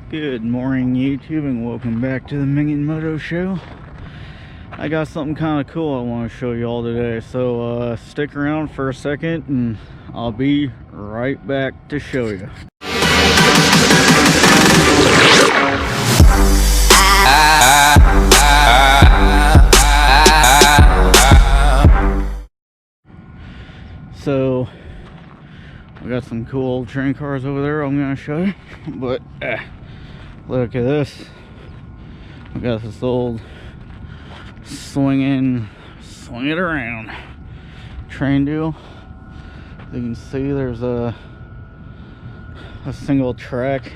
Good morning, YouTube, and welcome back to the Mingin Moto Show. I got something kind of cool I want to show you all today, so stick around for a second and I'll be right back to show you. So we got some cool old train cars over there I'm gonna show you, but look at this. We got this old swing it around train deal. As you can see, there's a single track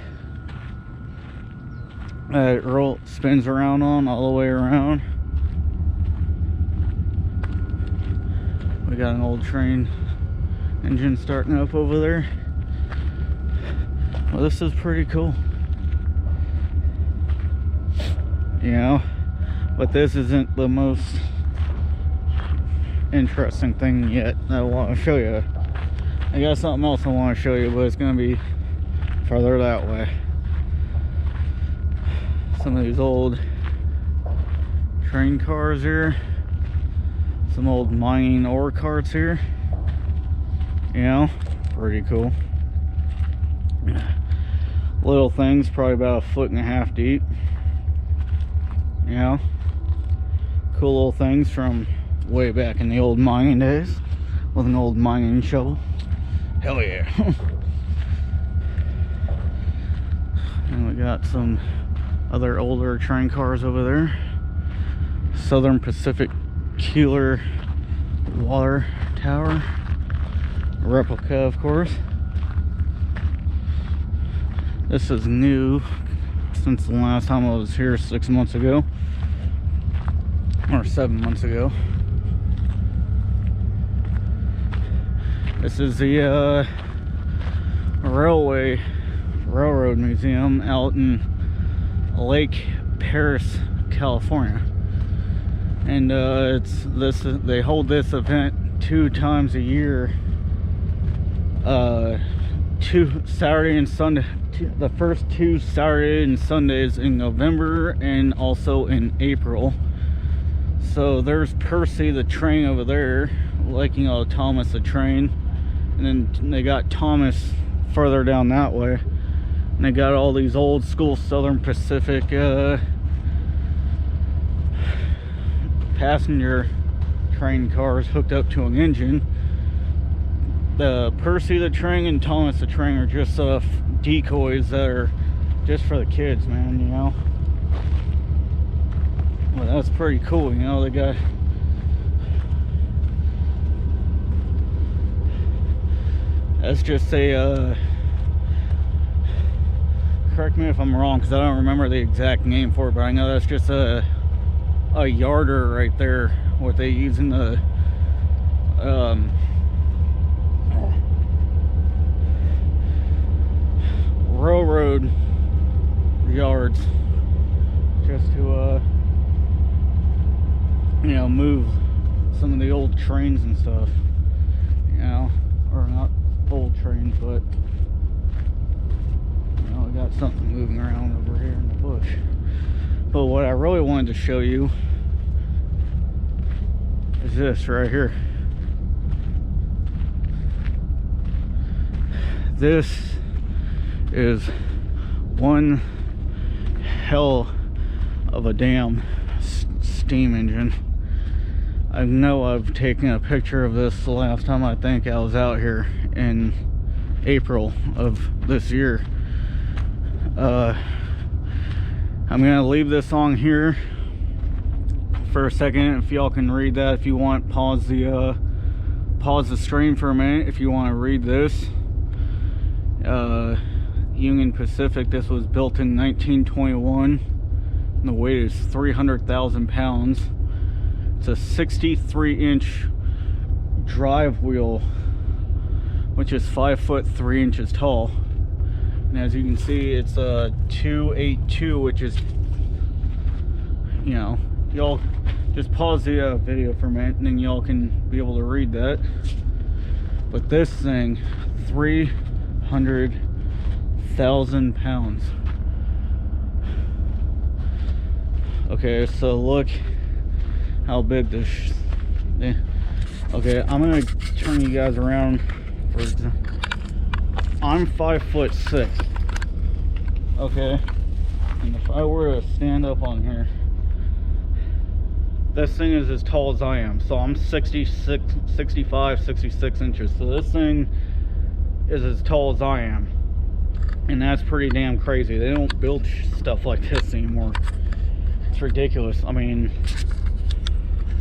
that it spins around on all the way around. We got an old train engine starting up over there. Well, this is pretty cool, you know, but this isn't the most interesting thing yet that I want to show you. I got something else I want to show you, but it's going to be farther that way. Some of these old train cars here, some old mining ore carts here. You know, pretty cool. Little things, probably about 1.5 feet deep. You know, cool little things from way back in the old mining days with an old mining shovel. Hell yeah. And we got some other older train cars over there. Southern Pacific Keeler water tower. Replica, of course. This is new since the last time I was here 6 months ago, or 7 months ago. This is the railroad museum out in Lake Paris, California, and they hold this event 2 times a year. Saturday and Sunday, the first 2 Saturday and Sundays in November and also in April. So there's Percy the train over there, like, you know, Thomas the train, and then they got Thomas further down that way, and they got all these old school Southern Pacific passenger train cars hooked up to an engine. The Percy the train and Thomas the train are just decoys that are just for the kids, man, you know. Well, that's pretty cool, you know. They got that's just a correct me if I'm wrong, because I don't remember the exact name for it, but I know that's just a yarder right there, what they use in the railroad yards, just to you know, move some of the old trains and stuff, you know, or not old trains, but you know, I got something moving around over here in the bush. But what I really wanted to show you is this right here. This is one hell of a damn steam engine. I know I've taken a picture of this the last time I think I was out here in April of this year. I'm gonna leave this on here for a second. If y'all can read that, if you want, pause the stream for a minute if you want to read this. Union Pacific, this was built in 1921, and the weight is 300,000 pounds. It's a 63-inch drive wheel, which is 5 foot 3 inches tall, and as you can see, it's a 282, which is, you know, y'all just pause the video for a minute and then y'all can be able to read that. But this thing, 300,000 pounds. Okay, so look how big this. Okay, I'm gonna turn you guys around. I'm 5'6". Okay, and if I were to stand up on here, this thing is as tall as I am. So I'm 65, 66 inches. So this thing is as tall as I am. And that's pretty damn crazy. They don't build stuff like this anymore. It's ridiculous. I mean,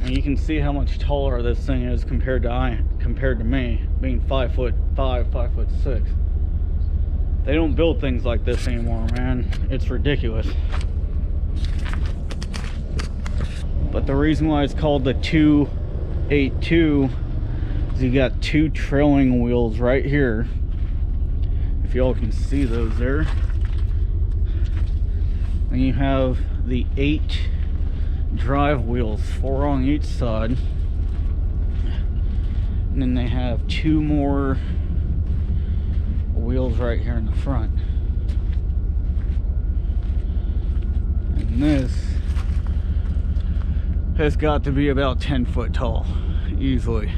you can see how much taller this thing is compared to me, being 5'5", 5'6". They don't build things like this anymore, man. It's ridiculous. But the reason why it's called the 282 is you got two trailing wheels right here. If y'all can see those there. And you have the 8 drive wheels, 4 on each side. And then they have 2 more wheels right here in the front. And this has got to be about 10 foot tall, easily.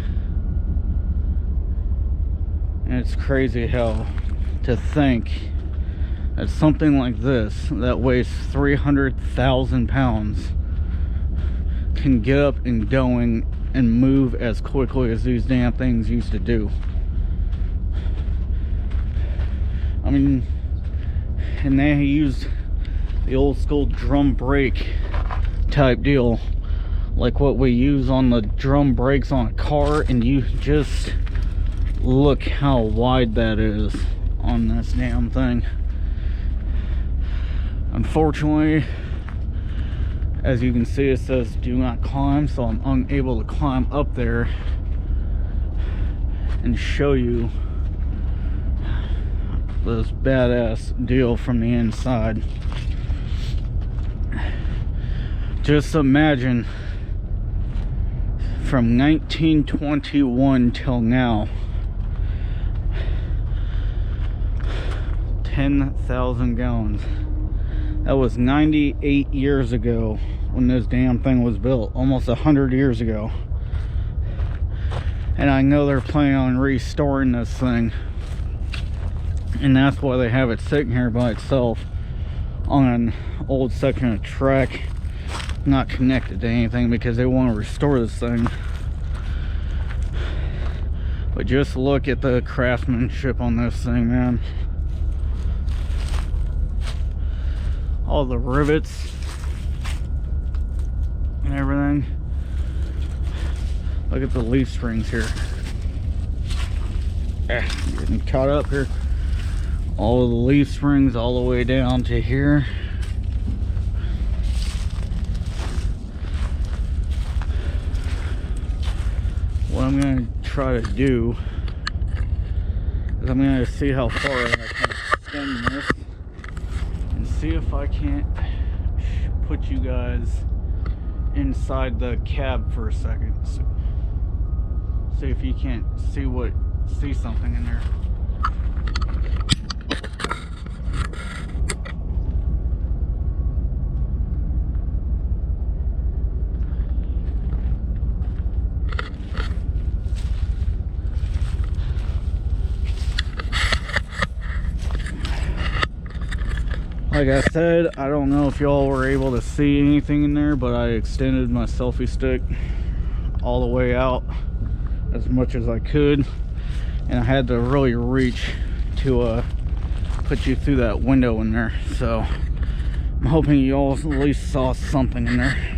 And it's crazy how to think that something like this that weighs 300,000 pounds can get up and going and move as quickly as these damn things used to do. I mean, and they used the old school drum brake type deal, like what we use on the drum brakes on a car, and you just look how wide that is on this damn thing. Unfortunately, as you can see, it says do not climb, so I'm unable to climb up there and show you this badass deal from the inside. Just imagine from 1921 till now, 10,000 gallons. That was 98 years ago when this damn thing was built, almost 100 years ago. And I know they're planning on restoring this thing, and that's why they have it sitting here by itself on an old section of track, not connected to anything, because they want to restore this thing. But just look at the craftsmanship on this thing, man. All the rivets and everything. Look at the leaf springs here. Getting caught up here. All of the leaf springs all the way down to here. What I'm going to try to do is I'm going to see how far I can extend this and see if I can't put you guys inside the cab for a second. So, see if you can't see something in there. Like I said, I don't know if y'all were able to see anything in there, but I extended my selfie stick all the way out as much as I could, and I had to really reach to put you through that window in there. So I'm hoping you all at least saw something in there.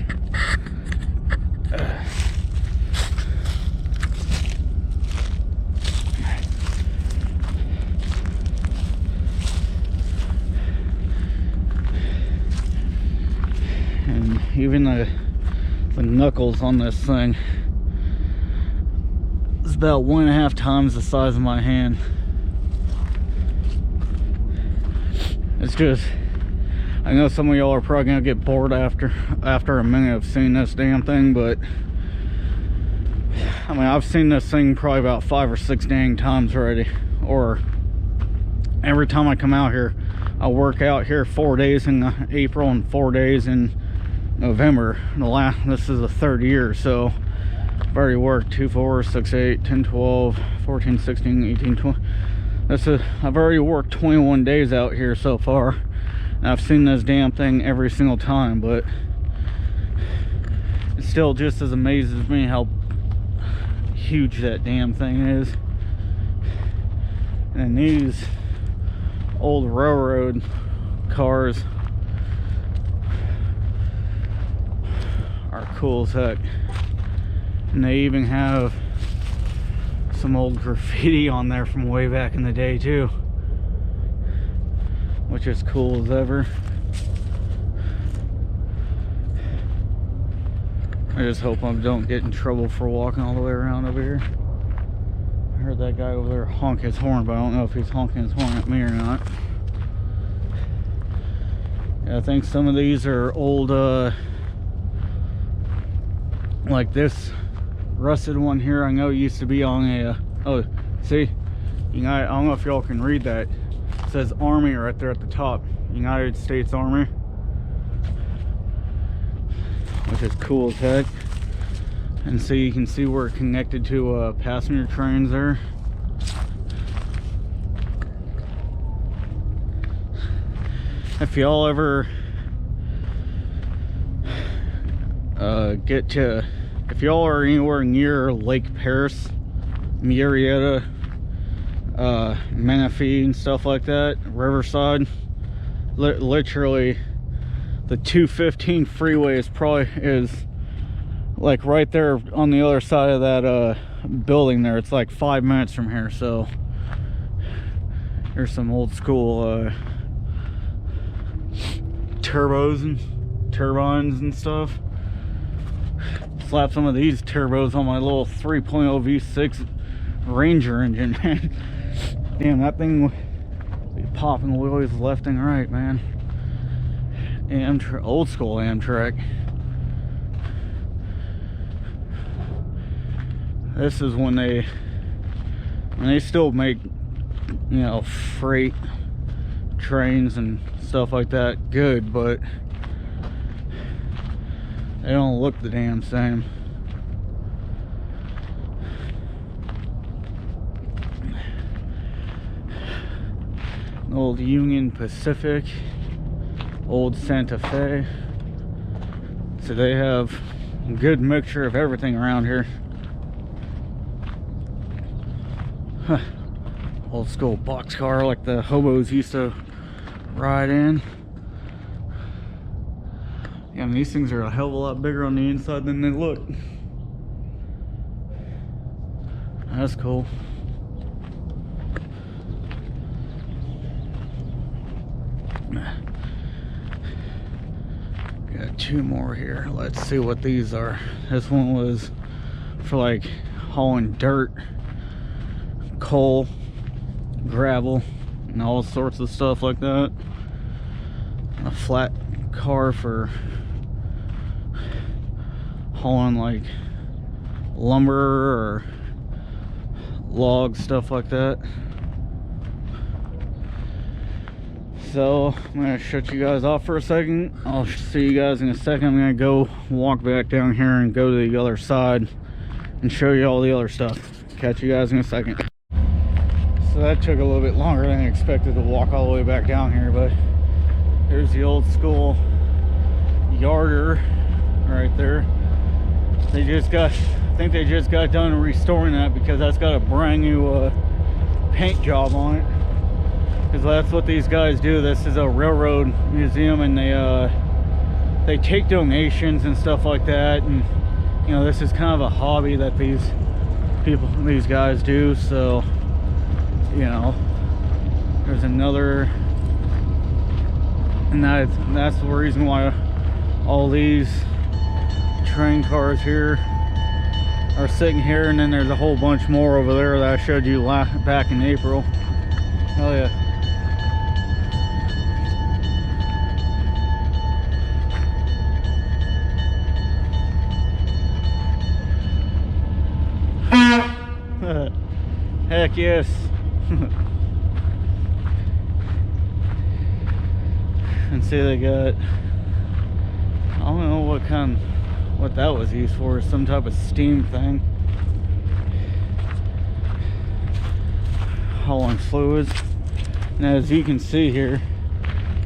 And even the knuckles on this thing is about 1.5 times the size of my hand. It's just, I know some of y'all are probably gonna get bored after a minute of seeing this damn thing, but I mean, I've seen this thing probably about 5 or 6 dang times already. Or every time I come out here, I work out here 4 days in April and 4 days in November. This is the third year, so I've already worked 2, 4, 6, 8, 10, 12, 14, 16, 18, 20. I've already worked 21 days out here so far. And I've seen this damn thing every single time, but it still just as amazes me how huge that damn thing is. And these old railroad cars are cool as heck. And they even have some old graffiti on there from way back in the day too, which is cool as ever. I just hope I don't get in trouble for walking all the way around over here. I heard that guy over there honk his horn, but I don't know if he's honking his horn at me or not. Yeah, I think some of these are old, like this rusted one here. I know it used to be on a, oh, see? I don't know if y'all can read that. It says Army right there at the top. United States Army. Which is cool as heck. And so you can see we're connected to passenger trains there. If y'all ever if y'all are anywhere near Lake Paris, Murrieta, Menifee and stuff like that, Riverside, literally the 215 freeway is like right there on the other side of that building there. It's like 5 minutes from here. So there's some old school turbos and turbines and stuff. Slap some of these turbos on my little 3.0 V6 Ranger engine, man. Damn, that thing be popping wheelies left and right, man. Old school Amtrak. This is when they still make, you know, freight trains and stuff like that good, but they don't look the damn same. Old Union Pacific, old Santa Fe. So they have a good mixture of everything around here. Huh. Old school boxcar like the hobos used to ride in. Yeah, I mean, these things are a hell of a lot bigger on the inside than they look. That's cool. Got 2 more here. Let's see what these are. This one was for like hauling dirt, coal, gravel, and all sorts of stuff like that. A flat car for hauling like lumber or logs, stuff like that. So I'm gonna shut you guys off for a second. I'll see you guys in a second. I'm gonna go walk back down here and go to the other side and show you all the other stuff. Catch you guys in a second. So that took a little bit longer than I expected to walk all the way back down here, but here's the old school yarder right there. I think they just got done restoring that because that's got a brand new paint job on it. Because that's what these guys do. This is a railroad museum, and they take donations and stuff like that. And you know, this is kind of a hobby that these guys do. So you know, there's another, and that's the reason why all these train cars here are sitting here. And then there's a whole bunch more over there that I showed you back in April. Hell yeah. Heck yes. And see, they got don't know what that was used for. Some type of steam thing. Hauling fluids. And as you can see here,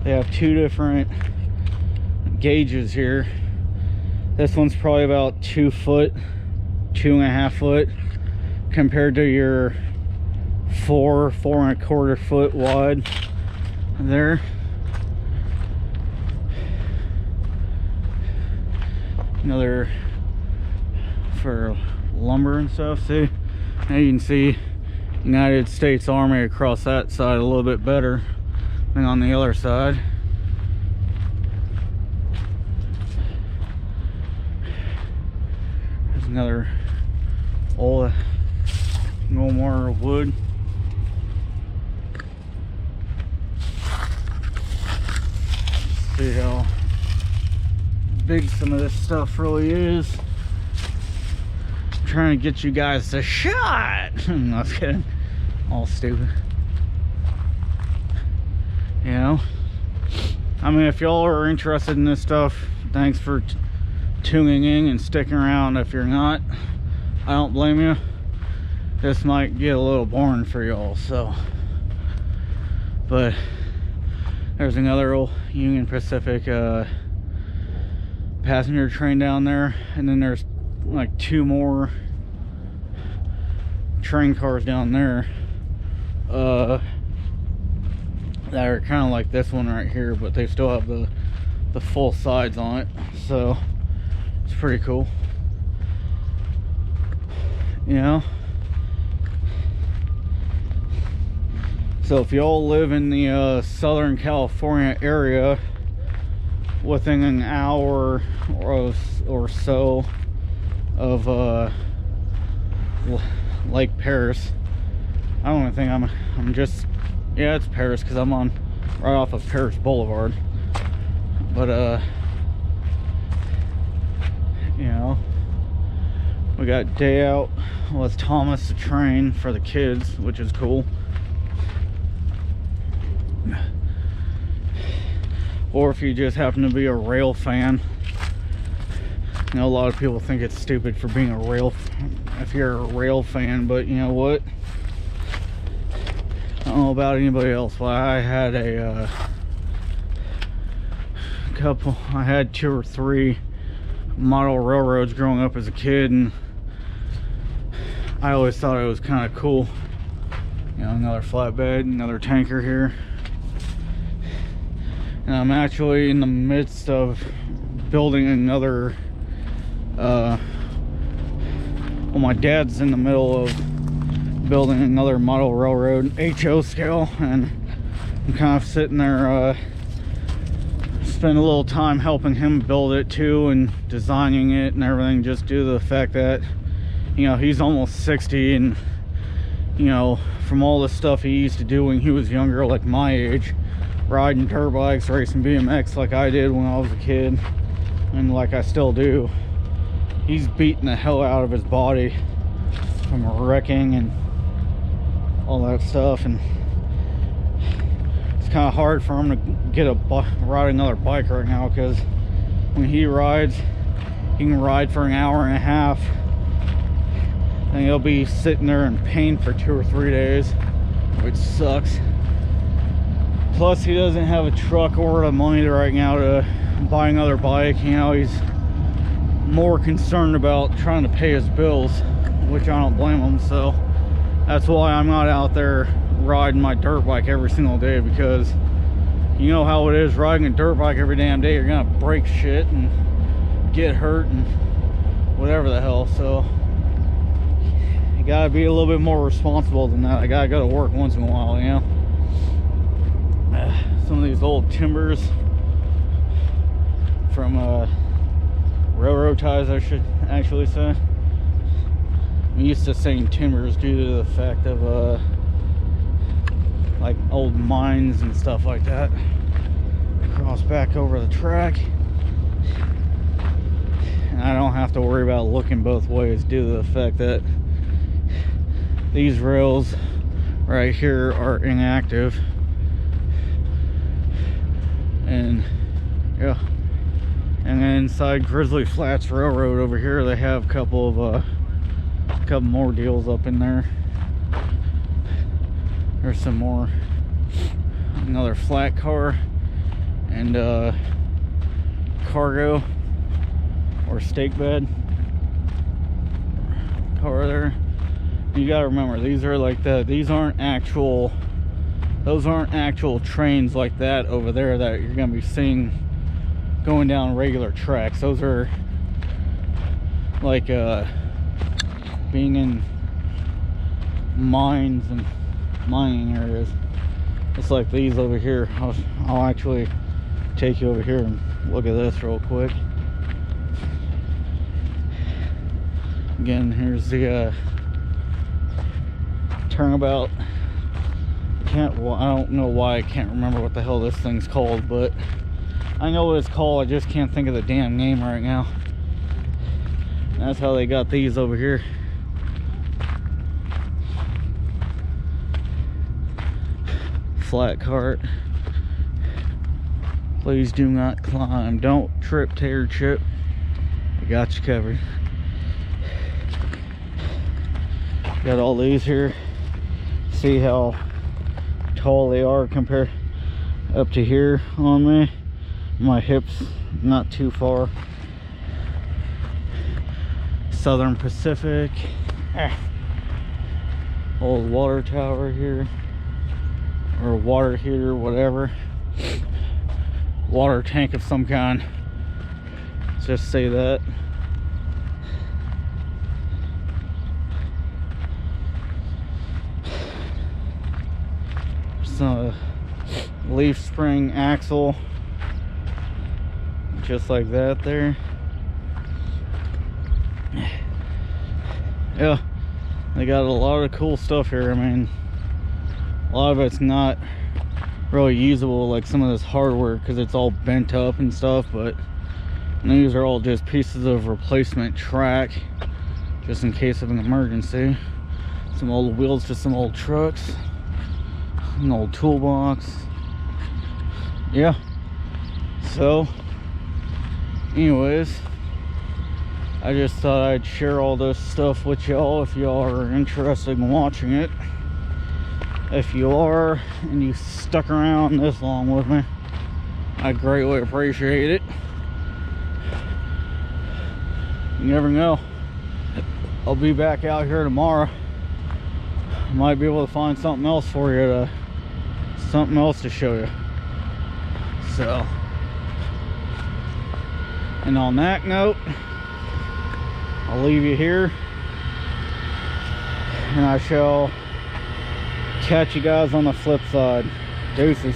they have two different gauges here. This one's probably about 2 foot, 2.5 foot, compared to your 4.25 foot wide there. Another for lumber and stuff. See, now you can see United States Army across that side a little bit better than on the other side. There's another old, no more wood. See how big some of this stuff really is. I'm trying to get you guys to shot. I'm not kidding. All stupid. You know, I mean, if y'all are interested in this stuff, thanks for tuning in and sticking around. If you're not, I don't blame you. This might get a little boring for y'all, so. But there's another old Union Pacific passenger train down there, and then there's like 2 more train cars down there that are kind of like this one right here, but they still have the full sides on it, so it's pretty cool, you know. So if y'all live in the Southern California area within an hour or so of Lake Paris, I don't even think I'm just, yeah, it's Paris because I'm on right off of Paris Boulevard. But you know, we got day out with Thomas the Train for the kids, which is cool. Or if you just happen to be a rail fan. I know a lot of people think it's stupid for being a rail, if you're a rail fan, but you know what? I don't know about anybody else, but I had I had 2 or 3 model railroads growing up as a kid, and I always thought it was kind of cool. You know, another flatbed, another tanker here. And I'm actually in the midst of building another, well, my dad's in the middle of building another model railroad, HO scale, and I'm kind of sitting there, spend a little time helping him build it too, and designing it and everything, just due to the fact that, you know, he's almost 60, and, you know, from all the stuff he used to do when he was younger, like my age, riding dirt bikes, racing BMX like I did when I was a kid, and like I still do, he's beating the hell out of his body from wrecking and all that stuff, and it's kind of hard for him to get ride another bike right now, because when he rides, he can ride for an hour and a half, and he'll be sitting there in pain for 2 or 3 days, which sucks. Plus, he doesn't have a truck or the money right now to buy another bike. You know, he's more concerned about trying to pay his bills, which I don't blame him. So that's why I'm not out there riding my dirt bike every single day, because you know how it is riding a dirt bike every damn day. You're gonna break shit and get hurt and whatever the hell. So you gotta be a little bit more responsible than that. I gotta go to work once in a while, you know. Some of these old timbers from railroad ties, I should actually say. I'm used to saying timbers due to the fact of like old mines and stuff like that. Cross back over the track, and I don't have to worry about looking both ways due to the fact that these rails right here are inactive. And yeah, And then inside Grizzly Flats Railroad over here, they have a couple more deals up in there. There's some more, another flat car and cargo or stake bed car there. You gotta remember, these are like those aren't actual trains like that over there that you're gonna be seeing going down regular tracks. Those are like being in mines and mining areas. It's like these over here. I'll actually take you over here and look at this real quick. Again, here's the turnabout. I don't know why I can't remember what the hell this thing's called, but I know what it's called. I just can't think of the damn name right now. And that's how they got these over here. Flat cart. Please do not climb. Don't trip, tear, chip. I got you covered. Got all these here. See how tall they are compared up to here on me. My hips not too far. Southern Pacific. Old water tower here, or water heater, whatever. Water tank of some kind. Let's just say that. Some leaf spring axle, just like that there. Yeah, they got a lot of cool stuff here. I mean, a lot of it's not really usable, like some of this hardware, because it's all bent up and stuff, but these are all just pieces of replacement track just in case of an emergency. Some old wheels to some old trucks, an old toolbox. Yeah, so anyways, I just thought I'd share all this stuff with y'all if y'all are interested in watching it. If you are, and you stuck around this long with me, I greatly appreciate it. You never know, I'll be back out here tomorrow. Might be able to find something else for you, something else to show you. So, and on that note, I'll leave you here, and I shall catch you guys on the flip side. Deuces.